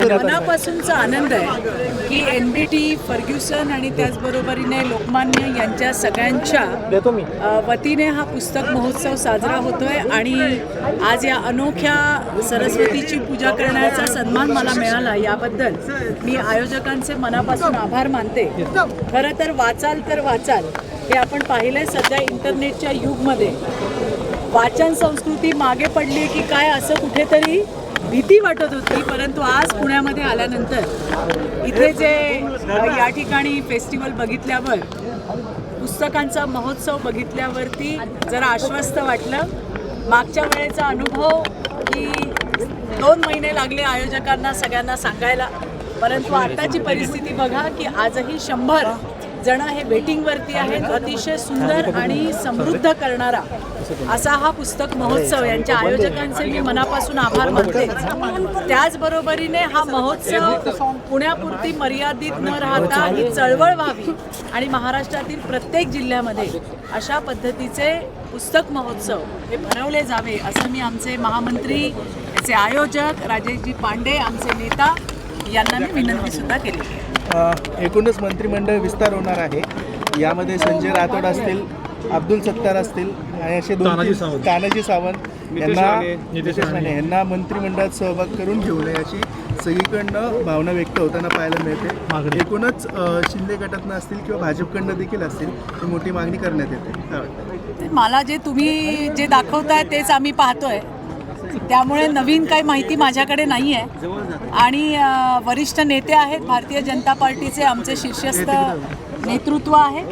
मनापासूनचा आनंद आहे की NBT Fergusson आणि त्याचबरोबरीने लोकमान्य यांच्या सगळ्यांच्या वतीने हा पुस्तक महोत्सव साजरा होतोय आणि आज या अनोख्या सरस्वतीची पूजा करण्याचा सन्मान मला मिळाला याबद्दल मी आयोजकांचे मनापासून आभार मानते. खरं तर वाचाल हे आपण पाहिलंय सध्या इंटरनेटच्या युगमध्ये वाचन संस्कृती मागे पडली की काय असं कुठेतरी भीती वाटत होती. परंतु आज पुण्यामध्ये आल्यानंतर इथे जे या ठिकाणी फेस्टिवल बघितल्यावर पुस्तकांचा महोत्सव बघितल्यावरती जरा आश्वस्त वाटलं. मागच्या वेळेचा अनुभव की 2 महिने लागले आयोजकांना सगळ्यांना सांगायला, परंतु आताची परिस्थिती बघा की आजही 100 जण हे वेटिंगवरती आहेत. अतिशय सुंदर आणि समृद्ध करणारा असा हा पुस्तक महोत्सव यांच्या आयोजकांचे मी मनापासून आभार मानते. त्याचबरोबरीने हा महोत्सव पुण्यापुरती मर्यादित न राहता ही चळवळ व्हावी आणि महाराष्ट्रातील प्रत्येक जिल्ह्यामध्ये अशा पद्धतीचे पुस्तक महोत्सव हे भरवले जावे असं मी आमचे महामंत्री, याचे आयोजक राजेशजी पांडे, आमचे नेता यांना मी विनंतीसुद्धा केली. एकूणच मंत्रिमंडळ विस्तार होणार आहे. यामध्ये संजय राठोड असतील, अब्दुल सत्तार असतील आणि असे तानाजी सावंत यांना मंत्रिमंडळात सहभाग करून घेऊ नये अशी सगळीकडनं भावना व्यक्त होताना पाहायला मिळते. एकूणच शिंदे गटातनं असतील किंवा भाजपकडनं देखील असतील ही मोठी मागणी करण्यात येते. मला तुम्ही जे दाखवताय तेच आम्ही पाहतोय, त्यामुळे नवीन काही माहिती माझ्याकडे नाही आहे. आणि वरिष्ठ नेते आहेत भारतीय जनता पार्टीचे, आमचे शीर्षस्थ नेतृत्व आहे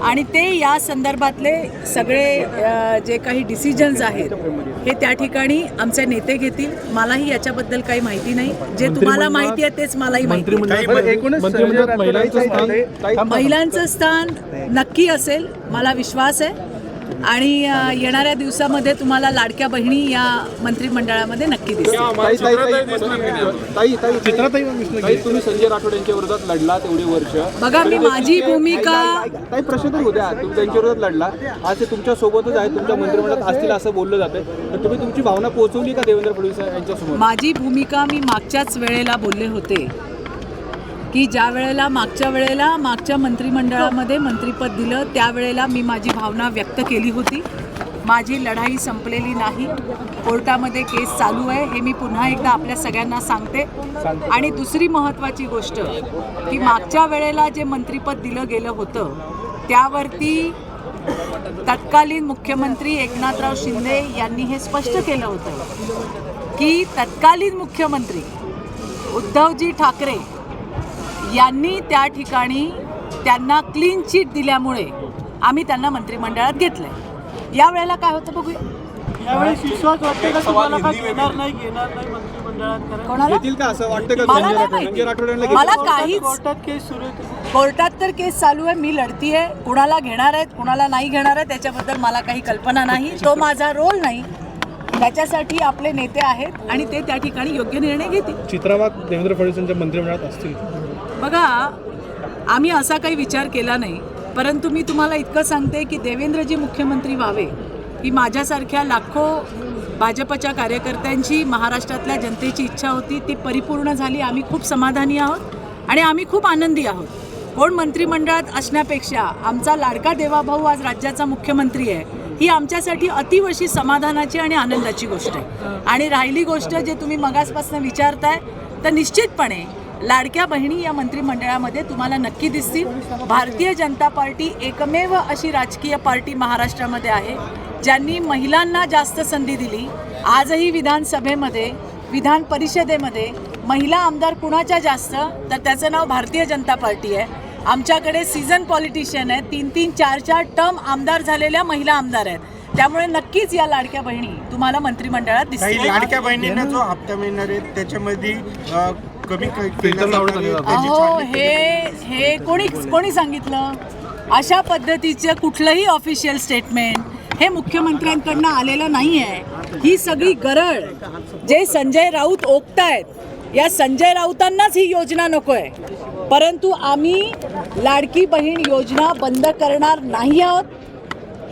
आणि ते या संदर्भातले सगळे जे काही डिसिजन्स आहेत हे त्या ठिकाणी आमचे नेते घेतील. मलाही याच्याबद्दल काही माहिती नाही. जे तुम्हाला माहिती आहे तेच मलाही माहिती आहे. महिलांचं स्थान नक्की असेल, मला विश्वास आहे. आणि येणाऱ्या दिवसामध्ये तुम्हाला लाडक्या बहिणी या मंत्रिमंडळामध्ये नक्की दिसतील. तुम्ही संजय राठोड यांच्या विरोधात लढला तेवढी वर्ष. बघा, मी माझी भूमिका काही प्रश्न तर होत्या, तुम्ही त्यांच्या विरोधात लढला, आज ते तुमच्या सोबतच आहे, तुमच्या मंत्रिमंडळात असतील असं बोललं जातंय. तर तुम्ही तुमची भावना पोहोचवली का देवेंद्र फडणवीस यांच्यासमोर? माझी भूमिका मी मागच्याच वेळेला बोलले होते की ज्या वेळेला मागच्या मंत्रिमंडळामध्ये मंत्रिपद दिलं त्यावेळेला मी माझी भावना व्यक्त केली होती. माझी लढाई संपलेली नाही, कोर्टामध्ये केस चालू आहे हे मी पुन्हा एकदा आपल्या सगळ्यांना सांगते. आणि दुसरी महत्त्वाची गोष्ट की मागच्या वेळेला जे मंत्रिपद दिलं गेलं होतं त्यावरती तत्कालीन मुख्यमंत्री एकनाथराव शिंदे यांनी हे स्पष्ट केलं होतं की तत्कालीन मुख्यमंत्री उद्धवजी ठाकरे यांनी त्या ठिकाणी त्यांना क्लीन चिट दिल्यामुळे आम्ही त्यांना मंत्रिमंडळात घेतलंय. या वेळेला काय होतं बघूया. यावेळी विश्वास वाटते का तुम्हाला का घेणार नाही मंत्रिमंडळात? कोणाला? मला काहीच, कोर्टात तर केस चालू आहे, मी लढतीये. कुणाला घेणार आहेत कुणाला नाही घेणार आहे त्याच्याबद्दल मला काही कल्पना नाही. तो माझा रोल नाही. त्याच्यासाठी आपले नेते आहेत आणि ते त्या ठिकाणी योग्य निर्णय घेतील. चित्राबाद देवेंद्र फडणवीस यांच्या मंत्रिमंडळात असतील. बघा, आम्ही असा काही विचार केला नाही, परंतु मी तुम्हाला इतकं सांगते की देवेंद्रजी मुख्यमंत्री व्हावे ही माझ्यासारख्या लाखो भाजपच्या कार्यकर्त्यांची, महाराष्ट्रातल्या जनतेची इच्छा होती. ती परिपूर्ण झाली. आम्ही खूप समाधानी आहोत आणि आम्ही खूप आनंदी आहोत. कोण मंत्रिमंडळात असण्यापेक्षा आमचा लाडका देवाभाऊ आज राज्याचा मुख्यमंत्री आहे ही आमच्यासाठी अतीव अशी समाधानाची आणि आनंदाची गोष्ट आहे. आणि राहिली गोष्ट जे तुम्ही मगासपासून विचारताय, तर निश्चितपणे लाडक्या बहिणी या मंत्रिमंडळामध्ये तुम्हाला नक्की दिसतील. भारतीय जनता पार्टी एकमेव अशी राजकीय पार्टी महाराष्ट्रामध्ये आहे ज्यांनी महिलांना जास्त संधी दिली. आजही विधानसभेमध्ये, विधान परिषदेमध्ये महिला आमदार कुणाच्या जास्त, तर त्याचं नाव भारतीय जनता पार्टी आहे. आमच्याकडे सीझन पॉलिटिशियन आहेत, 3-3, 4-4 टर्म आमदार झालेल्या महिला आमदार आहेत. त्यामुळे नक्कीच या लाडक्या बहिणी तुम्हाला मंत्रिमंडळात दिसतील. लाडक्या बहिणींना जो हप्ता मिळणार आहे त्याच्यामध्ये कमी अहो, हे कोणी सांगितलं? अशा पद्धतीचं कुठलंही ऑफिशियल स्टेटमेंट हे मुख्यमंत्र्यांकडनं आलेलं नाही आहे. ही सगळी गरळ जे संजय राऊत ओकतायत, या संजय राऊतांनाच ही योजना नको आहे. परंतु आम्ही लाडकी बहीण योजना बंद करणार नाही आहोत.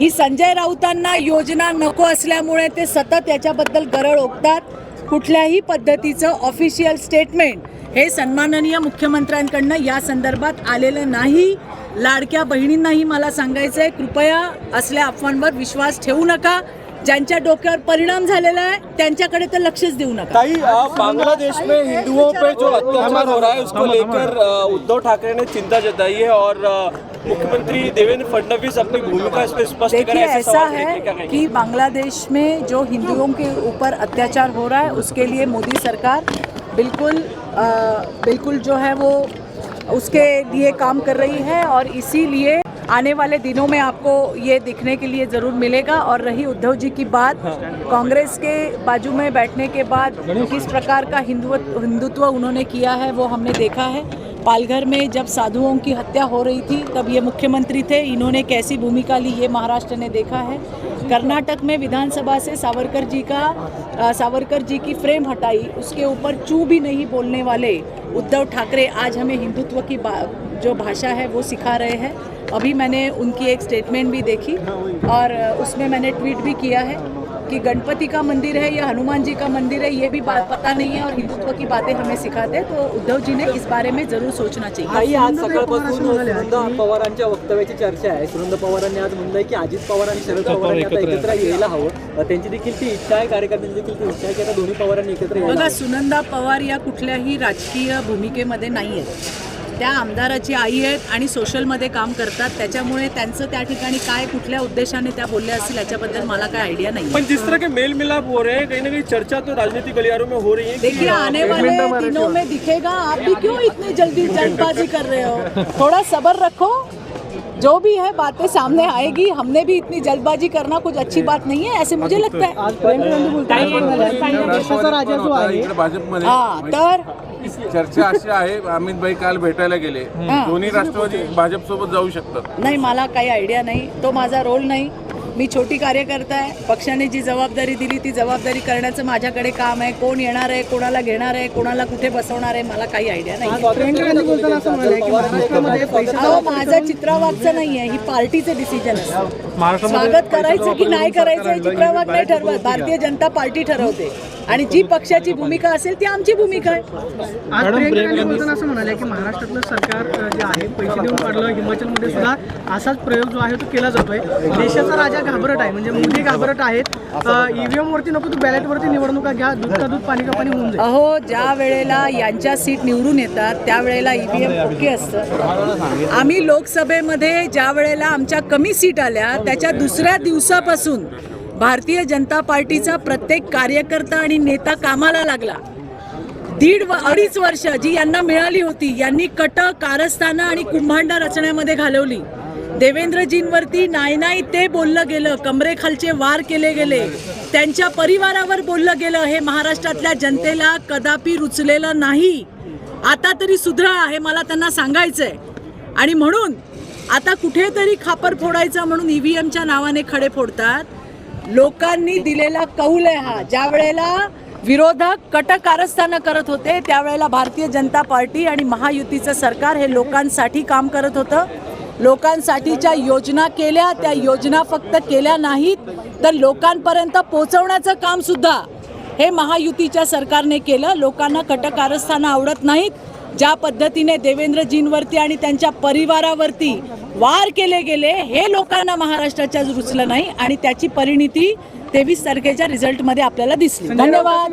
ही संजय राऊतांना योजना नको असल्यामुळे ते सतत याच्याबद्दल गरळ ओकतात. कुठल्याही पद्धतीचं ऑफिशियल स्टेटमेंट हे सन्माननीय मुख्यमंत्र्यांकडनं या संदर्भात आलेलं नाही. लाडक्या बहिणींनाही मला सांगायचं आहे, कृपया असल्या अफवांवर विश्वास ठेवू नका. ज्यांच्या डोक्यावर परिणाम झालेला है त्यांच्याकडे तर लक्षच देऊ नका. ताई, बांग्लादेश में हिंदुओं पे जो अत्याचार हो रहा है उसको लेकर उद्धव ठाकरे ने चिंता जताई है और मुख्यमंत्री देवेंद्र फडणवीस अपनी भूमिका इस पर स्पष्ट देखिए, करें, ऐसे ऐसा सवाल है क्या कहेंगे? कि बांग्लादेश में जो हिंदुओं के ऊपर अत्याचार हो रहा है उसके लिए मोदी सरकार बिल्कुल जो है वो उसके लिए काम कर रही है और इसीलिए आने वाले दिनों में आपको ये दिखने के लिए ज़रूर मिलेगा. और रही उद्धव जी की बात, कांग्रेस के बाजू में बैठने के बाद किस प्रकार का हिंदुत्व उन्होंने किया है वो हमने देखा है. पालघर में जब साधुओं की हत्या हो रही थी तब ये मुख्यमंत्री थे, इन्होंने कैसी भूमिका ली ये महाराष्ट्र ने देखा है. कर्नाटक में विधानसभा से सावरकर जी की फ्रेम हटाई, उसके ऊपर चू भी नहीं बोलने वाले उद्धव ठाकरे आज हमें हिंदुत्व की जो भाषा है वो सिखा रहे हैं. अभी मैंने उनकी एक स्टेटमेंट भी देखी और उसमें मैंने ट्वीट भी किया है कि गणपति का मंदिर है या हनुमान जी का मंदिर है ये भी बात पता नहीं है और हिंदुत्व की बातें हमें सिखाते. तो उद्धव जी ने इस बारे में जरूर सोचना चाहिए. काही आज सकाळपासून सुनंदा पवारांच्या वक्तव्याची चर्चा आहे. सुनंदा पवारांनी आज म्हणलंय की अजित पवार आणि शरद पवारांनी आता एकत्र यायला हवं. त्यांची देखील ती इच्छा आहे, कार्यकर्त्यांची देखील ती इच्छा आहे की आता दोन्ही पवारांनी एकत्र यायला बघा, हवं. सुनंदा पवार या कुठल्याही राजकीय भूमिकेमध्ये नाही आहेत. त्या आमदाराची आई आहेत आणि सोशलमध्ये काम करतात. त्याच्यामुळे त्यांचं त्या ठिकाणी काय कुठल्या उद्देशाने त्या बोलल्या असतील याच्याबद्दल मला काय आयडिया नाही. पण जिस तरह के मेल मिलाप हो रहे हैं, कहीं ना कहीं चर्चा तो राजनीतिक गलियारों में हो रही है. देखिए, आने वाले दिनों में दिखेगा. आप भी क्यों इतनी जल्दी जल्दबाजी कर रहे हो? थोड़ा सब्र रखो, जो भी है बातें सामने आएगी. हमने भी इतनी जल्दबाजी करना कुछ अच्छी बात नहीं है, ऐसे मुझे लगता है. भाजपमध्ये हाँ, तर चर्चा अशी आहे, अमितभाई काल भेटायला गेले, दोन्ही राष्ट्रवादी भाजप सोबत जाऊ शकतात. नाही, मला काही आयडिया नाही, तो माझा रोल नाही. मी छोटी कार्यकर्ता आहे. पक्षाने जी जबाबदारी दिली ती जबाबदारी करण्याचं माझ्याकडे काम आहे. कोण येणार आहे, कोणाला घेणार आहे, कोणाला कुठे बसवणार आहे, मला काही आयडिया नाही. अहो, माझं चित्रावागचं नाही आहे, ही पार्टीचं डिसिजन असतं. स्वागत करायचं की नाही करायचं हे चित्रावाग नाही ठरवत, भारतीय जनता पार्टी ठरवते आणि जी पक्षाची भूमिका असेल ती आमची भूमिका आहे. आज प्रियंका गांधी बोलताना असं म्हणाले की महाराष्ट्रातलं सरकार जे आहे पैसे देऊन काढलं. हिमाचलमध्ये सुद्धा असाच प्रयोग जो आहे तो केला जातोय. देशाचा राजा घाबरट आहे, म्हणजे मोदी घाबरट आहेत. ईव्हीएम वरती नको तू बॅलेट वरती निवडणुका घ्या, दूध का दूध पाणी का पाणी होऊन जाईल. अहो, ज्या वेळेला यांच्या सीट निवडून येतात त्यावेळेला ईव्हीएम ओके असतं. आम्ही लोकसभेमध्ये ज्या वेळेला आमच्या कमी सीट आल्या त्याच्या दुसऱ्या दिवसापासून भारतीय जनता पार्टीचा प्रत्येक कार्यकर्ता आणि नेता कामाला लागला. 1.5 वर्ष जी यांना मिळाली होती यांनी कट, कारस्थानं आणि कुंभांड रचण्यामध्ये घालवली. देवेंद्रजींवरती नाही ते बोललं गेलं, कमरेखालचे वार केले गेले, त्यांच्या परिवारावर बोललं गेलं. हे महाराष्ट्रातल्या जनतेला कदापि रुचलेलं नाही. आता तरी सुधरा हे मला त्यांना सांगायचंय. आणि म्हणून आता कुठेतरी खापर फोडायचं म्हणून ईव्हीएमच्या नावाने खडे फोडतात. लोकांनी दिलेला कौल आहे हा. ज्या वेळेला विरोधक कट कारस्थानं करत होते त्यावेळेला भारतीय जनता पार्टी आणि महायुतीचं सरकार हे लोकांसाठी काम करत होतं. लोकांसाठीच्या योजना केल्या, त्या योजना फक्त केल्या नाहीत तर लोकांपर्यंत पोहोचवण्याचं काम सुद्धा हे महायुतीच्या सरकारने केलं. लोकांना कट कारस्थानं आवडत नाहीत. ज्या पद्धतीने देवेंद्रजींवरती आणि त्यांच्या परिवारावरती वार केले गेले हे लोकांना महाराष्ट्राच्या रुचलं नाही आणि त्याची परिणिती 23 तारखेच्या रिझल्टमध्ये आपल्याला दिसली. धन्यवाद.